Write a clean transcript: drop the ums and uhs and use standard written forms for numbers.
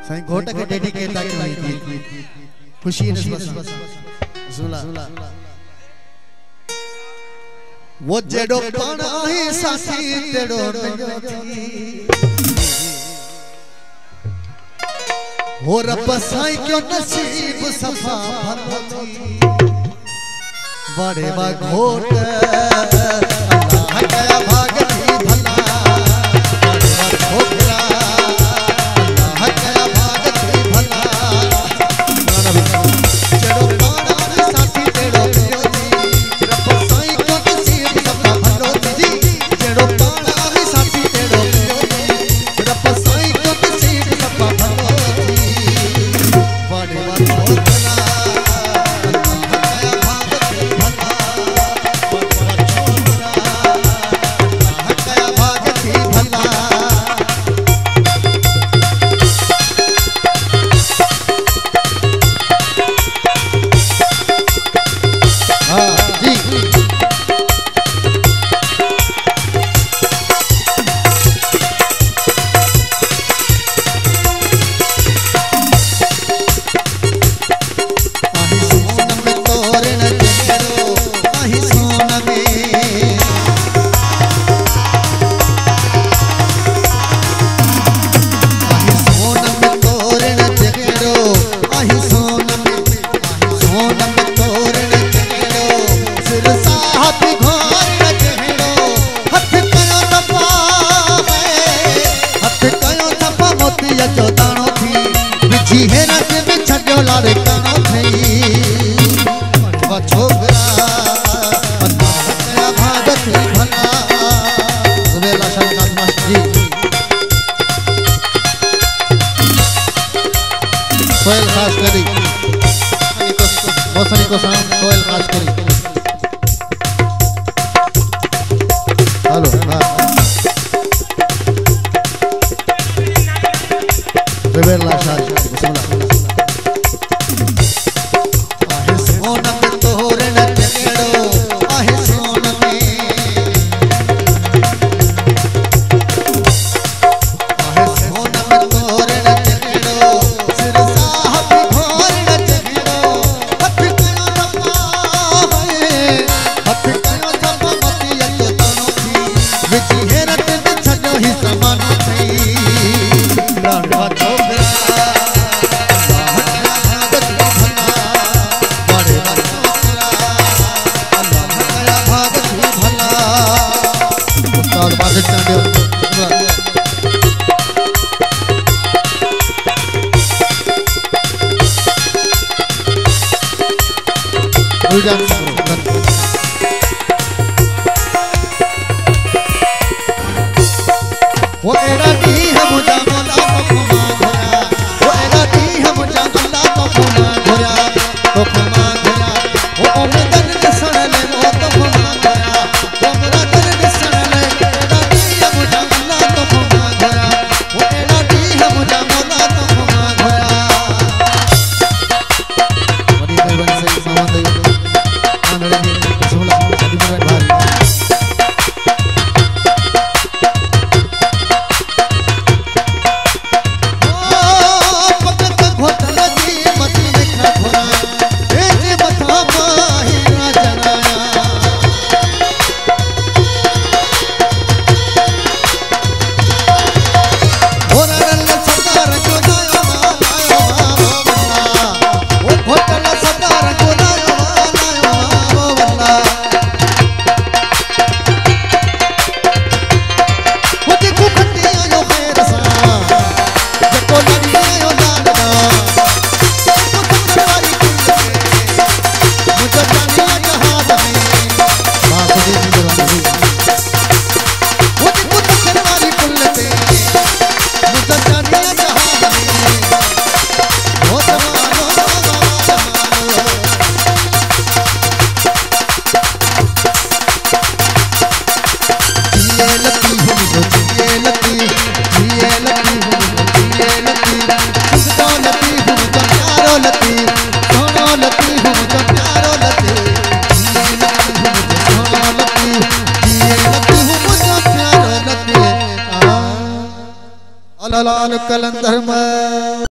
घोट के डेडिकेट की खुशी वो जेड़ो पाना ही साथी तेड़ो हो रब साई क्यों नसीब सफा बड़े बा घोट अल्लाह गया भागती भला छोकरा अल्लाह गया भागती भला जेड़ो पाना ही साथी तेड़ो रब साई क्यों नसीब सफा भलो जी जेड़ो पाना ही साथी तेड़ो रब साई क्यों नसीब सफा भलो बड़े बा छोकरा सोहेल खास करी बहुत को साउंड सोहेल खास करी हेलो जुबेर लाशार बिस्मिल्लाह आहे सोनम तोरे न चेड़ो आहे सोनम आहे सोनम तोरे न चेड़ो वो एड़ा दी है मुझा मोला तो खुमा घोरा वो एड़ा दी है मुझा मोला तो खुमा घोरा वो उमदन दसन ले वो तो खुमा घोरा वो मेरा दिल दसन ले एड़ा दी है मुझा मोला तो खुमा घोरा वो एड़ा दी है मुझा मोला तो खुमा घोरा बड़ी भाई से सामान दे आंधळे बिस्मिल्लाह शादी में भाई लाल कलंदर में